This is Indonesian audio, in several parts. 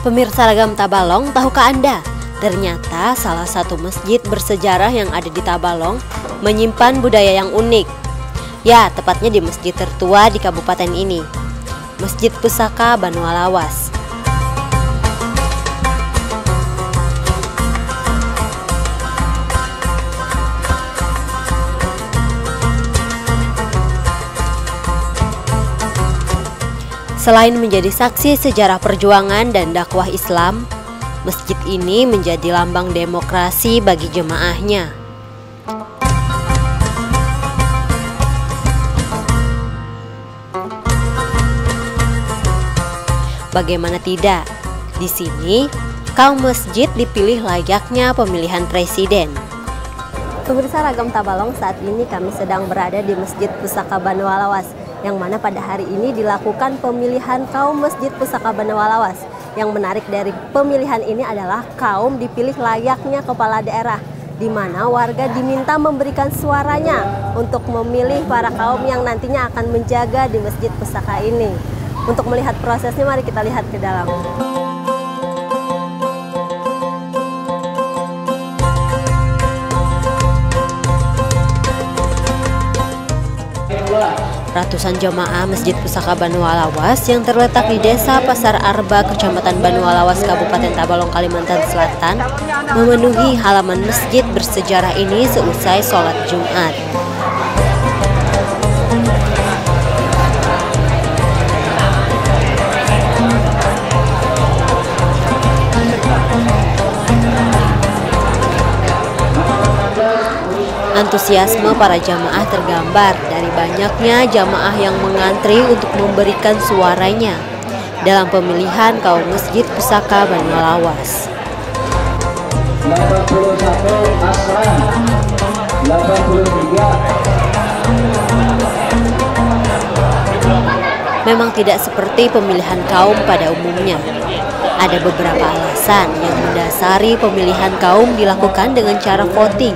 Pemirsa Ragam Tabalong, tahukah Anda? Ternyata salah satu masjid bersejarah yang ada di Tabalong menyimpan budaya yang unik. Ya, tepatnya di masjid tertua di kabupaten ini, Masjid Pusaka Banualawas. Selain menjadi saksi sejarah perjuangan dan dakwah Islam, masjid ini menjadi lambang demokrasi bagi jemaahnya. Bagaimana tidak, di sini kaum masjid dipilih layaknya pemilihan presiden. Pemirsa Ragam Tabalong, saat ini kami sedang berada di Masjid Pusaka Banualawas, yang mana pada hari ini dilakukan pemilihan kaum Masjid Pusaka Banualawas. Yang menarik dari pemilihan ini adalah kaum dipilih layaknya kepala daerah, di mana warga diminta memberikan suaranya untuk memilih para kaum yang nantinya akan menjaga di Masjid Pusaka ini. Untuk melihat prosesnya, mari kita lihat ke dalam. Ratusan jemaah Masjid Pusaka Banualawas yang terletak di Desa Pasar Arba, Kecamatan Banualawas, Kabupaten Tabalong, Kalimantan Selatan, memenuhi halaman masjid bersejarah ini seusai sholat Jumat. Antusiasme para jamaah tergambar dari banyaknya jamaah yang mengantri untuk memberikan suaranya dalam pemilihan kaum Masjid Pusaka Banualawas. 81 Asran, 83. Memang tidak seperti pemilihan kaum pada umumnya. Ada beberapa alasan yang mendasari pemilihan kaum dilakukan dengan cara voting.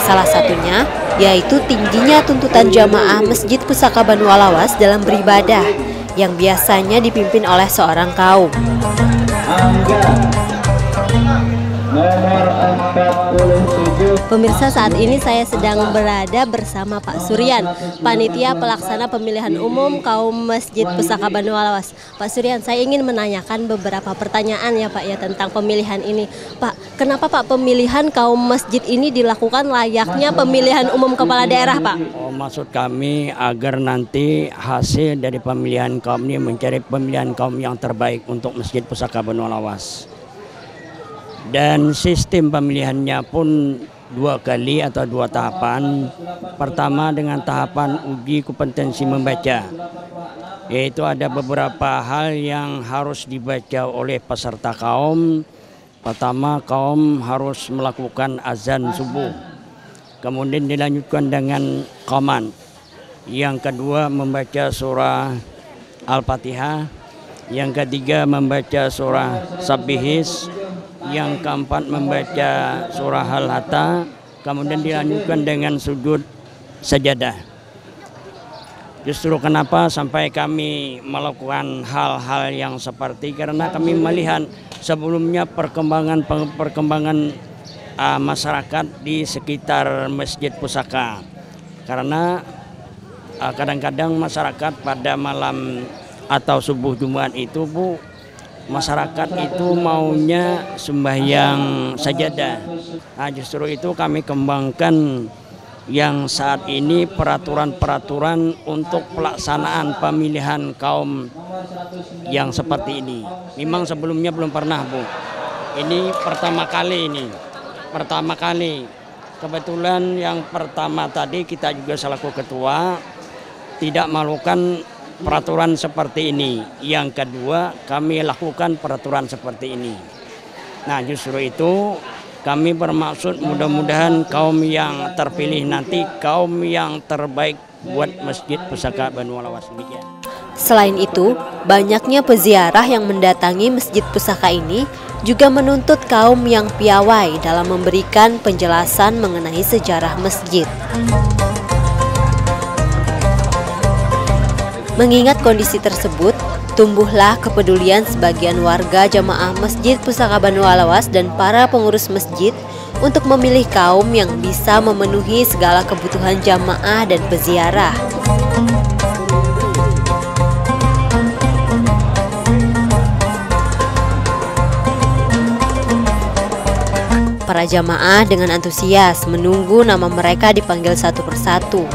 Salah satunya yaitu tingginya tuntutan jamaah Masjid Pusaka Banualawas dalam beribadah yang biasanya dipimpin oleh seorang kaum. Pemirsa, saat ini saya sedang berada bersama Pak Suryan, panitia pelaksana pemilihan umum kaum Masjid Pusaka Banualawas. Pak Suryan, saya ingin menanyakan beberapa pertanyaan ya Pak ya tentang pemilihan ini. Pak, kenapa Pak pemilihan kaum masjid ini dilakukan layaknya pemilihan umum kepala daerah, Pak? Maksud kami agar nanti hasil dari pemilihan kaum ini mencari pemilihan kaum yang terbaik untuk Masjid Pusaka Banualawas. Dan sistem pemilihannya pun 2 kali atau 2 tahapan. Pertama dengan tahapan uji kompetensi membaca, yaitu ada beberapa hal yang harus dibaca oleh peserta kaum. Pertama, kaum harus melakukan azan subuh, kemudian dilanjutkan dengan qoman. Yang kedua membaca surah Al-Fatihah, yang ketiga membaca surah Sabbihis, yang keempat membaca surah Al-Hatta, kemudian dilanjutkan dengan sujud sajadah. Justru kenapa sampai kami melakukan hal-hal yang seperti, karena kami melihat sebelumnya perkembangan masyarakat di sekitar Masjid Pusaka. Karena kadang-kadang masyarakat pada malam atau subuh Jumat itu, Bu, masyarakat itu maunya sembahyang sajadah. Nah, justru itu kami kembangkan yang saat ini peraturan-peraturan untuk pelaksanaan pemilihan kaum yang seperti ini. Memang sebelumnya belum pernah, Bu. Ini pertama kali ini. Pertama kali. Kebetulan yang pertama tadi kita juga selaku ketua tidak melakukan peraturan seperti ini. Yang kedua, kami lakukan peraturan seperti ini. Nah, justru itu kami bermaksud mudah-mudahan kaum yang terpilih nanti kaum yang terbaik buat Masjid Pusaka Banualawas. Demikian. Selain itu, banyaknya peziarah yang mendatangi Masjid Pusaka ini juga menuntut kaum yang piawai dalam memberikan penjelasan mengenai sejarah masjid. Mengingat kondisi tersebut, tumbuhlah kepedulian sebagian warga jamaah Masjid Pusaka Banu Alawas dan para pengurus masjid untuk memilih kaum yang bisa memenuhi segala kebutuhan jamaah dan peziarah. Para jamaah dengan antusias menunggu nama mereka dipanggil satu persatu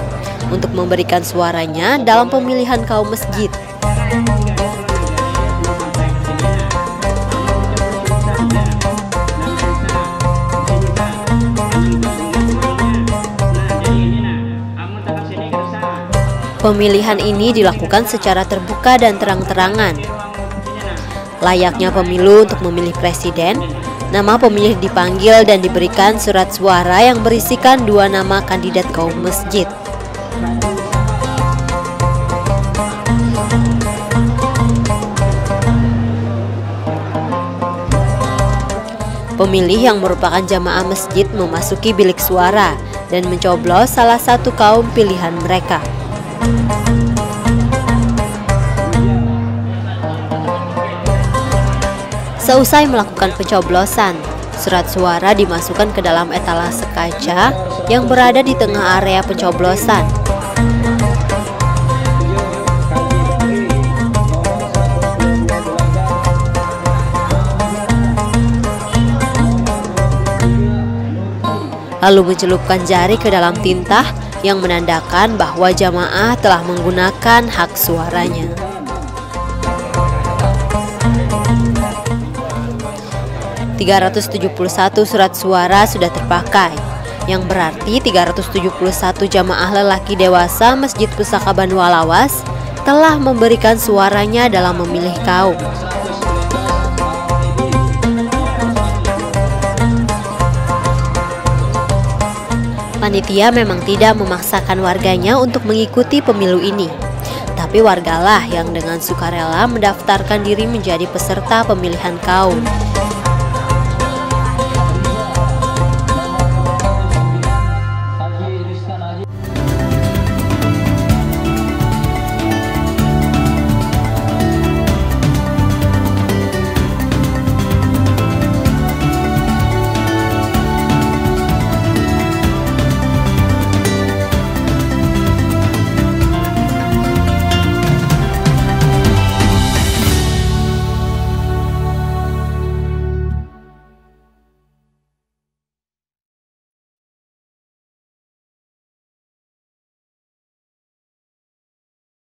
untuk memberikan suaranya dalam pemilihan kaum masjid. Pemilihan ini dilakukan secara terbuka dan terang-terangan. Layaknya pemilu untuk memilih presiden, nama pemilih dipanggil dan diberikan surat suara yang berisikan 2 nama kandidat kaum masjid. Pemilih yang merupakan jamaah masjid memasuki bilik suara dan mencoblos salah satu kaum pilihan mereka. Seusai melakukan pencoblosan, surat suara dimasukkan ke dalam etalase kaca yang berada di tengah area pencoblosan. Lalu mencelupkan jari ke dalam tinta yang menandakan bahwa jamaah telah menggunakan hak suaranya. ...371 surat suara sudah terpakai, yang berarti 371 jamaah lelaki dewasa Masjid Pusaka Banu Alawas telah memberikan suaranya dalam memilih kaum. Panitia memang tidak memaksakan warganya untuk mengikuti pemilu ini, tapi wargalah yang dengan sukarela mendaftarkan diri menjadi peserta pemilihan kaum.